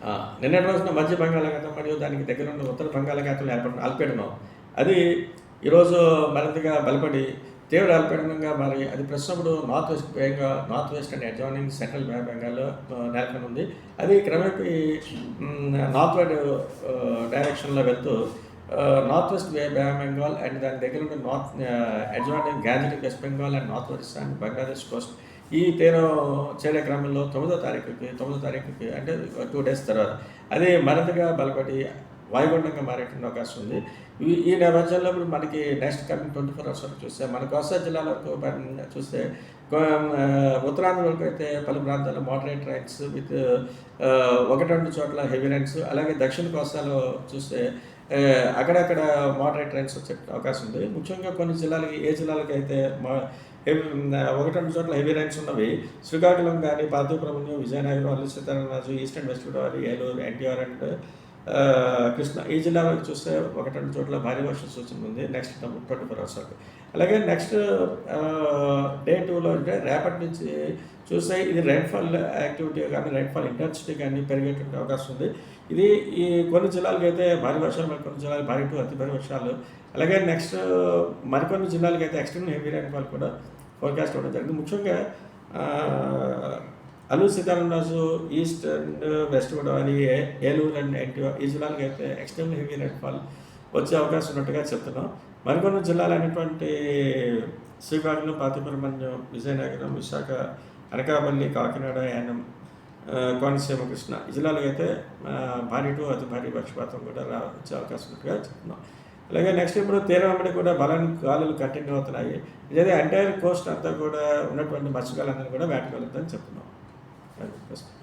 ఆ! నిన్నటి రోజున మధ్య బంగాళాఖాతం మరియు దానికి దగ్గరున్న ఉత్తర బంగాళాఖాతంలో ఏర్పడిన అల్పపీడనం అది ఈరోజు మరింతగా బలపడి తీవ్ర అల్పపీడనంగా మారి అది ప్రస్తుతం north west and adjoining central bay of బెంగాల్‌లో నెలకొని ఉంది. అది క్రమేపీ నార్త్‌వర్డ్ డైరెక్షన్‌లో వెళ్తూ north west bay of Bengal and దాని దగ్గర ఉన్న adjoining gangetic west Bengal and north west and Bangladesh coast ఈ తీరం చేరే క్రమంలో 9వ తారీఖుకి అంటే 2 డేస్ తర్వాత అది మరింతగా బలపడి వాయుగుండంగా మారేటువంటి అవకాశం ఉంది. ఈ నేపథ్యంలో ఇప్పుడు మనకి నెక్స్ట్ కమింగ్ 24 అవర్స్ వరకు చూస్తే మన కోస్తా జిల్లాల వరకు చూస్తే ఉత్తరాంధ్ర వరకు అయితే పలు ప్రాంతాల్లో మోడరేట్ రైన్స్ విత్ 1-2 చోట్ల హెవీ రైన్స్, అలాగే దక్షిణ కోస్తాలో చూస్తే అక్కడక్కడ మోడరేట్ రైన్స్ వచ్చే అవకాశం ఉంది. ముఖ్యంగా కొన్ని జిల్లాలకి ఏ జిల్లాలకైతే 1-2 చోట్ల హెవీ రైన్స్ ఉన్నవి శ్రీకాకుళం కానీ, Parvathipuram, Vizianagaram, Alluri Sitaramaraju, east and west Godavari, Eluru, NTR and Krishna ఈ జిల్లా వరకు చూస్తే 1-2 చోట్ల భారీ వర్షం సూచన ఉంది నెక్స్ట్ 24 అవర్స్ వరకు. అలాగే నెక్స్ట్ డే 2లో అంటే రేపటి నుంచి చూస్తే ఇది రైన్ఫాల్ యాక్టివిటీ కానీ రైన్ఫాల్ ఇంటెన్సిటీ కానీ పెరిగేటువంటి అవకాశం ఉంది. ఇది ఈ కొన్ని జిల్లాలకు అయితే భారీ వర్షాలు, మరికొన్ని జిల్లాలకు భారీ టు అతి భారీ వర్షాలు, అలాగే నెక్స్ట్ మరికొన్ని జిల్లాలకు అయితే ఎక్స్ట్రీమ్ హెవీ రైన్ఫాల్ కూడా ఫోర్కాస్ట్ అవ్వడం జరిగింది. ముఖ్యంగా Alluri Sitaramaraju, east and west Godavari, Eluru and NTR ఈ జిల్లాలకు అయితే ఎక్స్ట్రీమ్ హెవీ రైన్ఫాల్ వచ్చే అవకాశం ఉన్నట్టుగా చెప్తున్నాం. మరికొన్ని జిల్లాలు అనేటువంటి శ్రీకాకుళం, పార్వతీపురం, విజయనగరం, విశాఖ, అనకాపల్లి, కాకినాడ, యానం, కోనసీమ, కృష్ణ ఈ జిల్లాలకు అయితే భారీ టు అతి భారీ వర్షపాతం కూడా వచ్చే అవకాశం ఉన్నట్టుగా చెప్తున్నాం. అలాగే నెక్స్ట్ ఇప్పుడు తీరం వెంబడి కూడా బలానికి గాలులు కంటిన్యూ అవుతున్నాయి. ఇదే ఎంటైర్ కోస్ట్ అంతా కూడా ఉన్నటువంటి మత్స్యకారులందరూ కూడా వేటకెళ్ళొద్దని చెప్తున్నాం. అది ప్రస్తుతం.